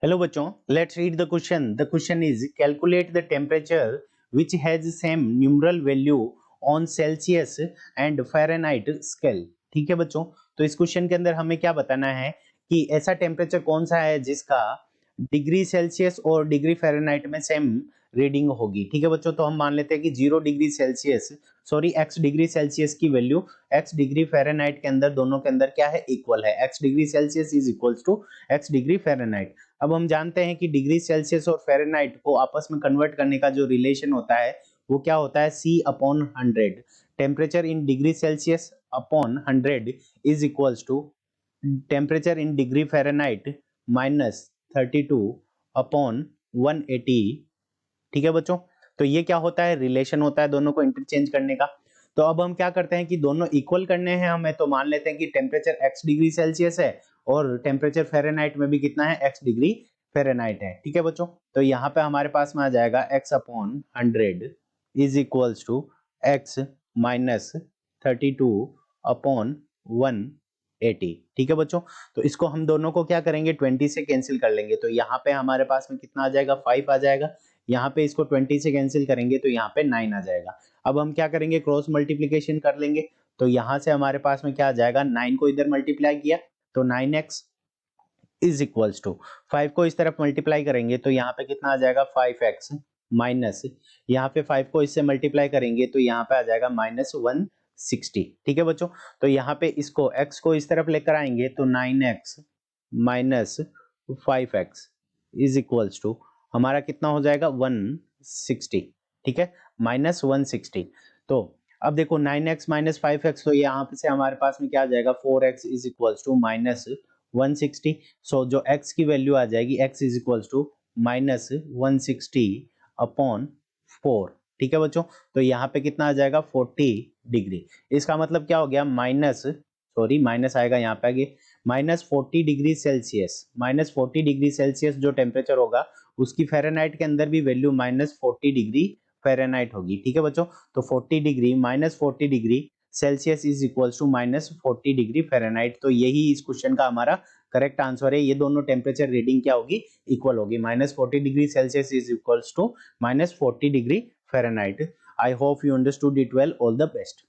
Hello बच्चों, let's read the question. The question is calculate the temperature which has same numeral value on Celsius and Fahrenheit scale. ठीक है बच्चों, तो इस question के अंदर हमें क्या बताना है कि ऐसा टेम्परेचर कौन सा है जिसका डिग्री सेल्सियस और डिग्री फ़ारेनहाइट में सेम रीडिंग होगी। ठीक है बच्चों, तो हम मान लेते हैं कि 0 degree Celsius x degree Celsius की वैल्यू x डिग्री फ़ारेनहाइट के अंदर दोनों के अंदर क्या है, इक्वल है। x degree Celsius is equals to x degree Fahrenheit. अब हम जानते हैं कि डिग्री सेल्सियस और फ़ारेनहाइट को आपस में कन्वर्ट करने का जो रिलेशन होता है वो क्या होता है, C/100। Temperature in degree Celsius upon 100 is equals to temperature in degree Fahrenheit minus 32/180। ठीक है बच्चों, तो ये क्या होता है, रिलेशन होता है दोनों को इंटरचेंज करने का। तो अब हम क्या करते हैं कि दोनों इक्वल करने हैं हमें, तो मान लेते हैं कि टेम्परेचर x डिग्री सेल्सियस है और टेम्परेचर फ़ारेनहाइट में भी कितना है, x डिग्री फ़ारेनहाइट है। ठीक है बच्चों, तो यहाँ पे हमारे पास में आ जाएगा x/100 is equals to x minus 32/180। ठीक है बच्चों, तो इसको हम दोनों को क्या करेंगे, 20 से कैंसिल कर लेंगे। तो यहाँ पे हमारे पास में कितना आ जाएगा, 5 आ जाएगा। यहाँ पे इसको 20 से कैंसिल करेंगे तो यहाँ पे 9 आ जाएगा। अब हम क्या करेंगे, क्रॉस मल्टीप्लीकेशन कर लेंगे। तो यहाँ से हमारे पास में क्या आ जाएगा, 9 को इधर मल्टीप्लाई किया तो 9x इज इक्वल्स टू 5 को इस तरफ मल्टीप्लाई करेंगे तो यहाँ पे कितना आ जाएगा, 5x माइनस यहाँ पे 5 को इससे मल्टीप्लाई करेंगे तो यहाँ पे आ जाएगा -160। ठीक है बच्चों, तो यहाँ पे इसको x को इस तरफ लेकर आएंगे तो 9x minus 5x is equals to हमारा कितना हो जाएगा, 160। ठीक है, -160। तो अब देखो 9x माइनस 5x, तो यहाँ पे से हमारे पास में क्या आ जाएगा, 4x इज इक्वल्स टू -160। सो जो x की वैल्यू आ जाएगी, x इज इक्वल्स टू -160/4। ठीक है बच्चों, तो यहाँ पे कितना आ जाएगा, 40 डिग्री। इसका मतलब क्या हो गया, माइनस आएगा यहाँ पे आगे, -40 डिग्री सेल्सियस जो टेम्परेचर होगा उसकी फ़ारेनहाइट के अंदर भी वैल्यू -40 डिग्री फ़ारेनहाइट होगी। ठीक है बच्चों, तो 40 degree -40 degree Celsius is equals to -40 degree Fahrenheit. तो यही इस क्वेश्चन का हमारा करेक्ट आंसर है। ये दोनों टेम्परेचर रीडिंग क्या होगी, इक्वल होगी। -40 degree Celsius is equals to -40 degree Fahrenheit. I hope you understood it well. All the best.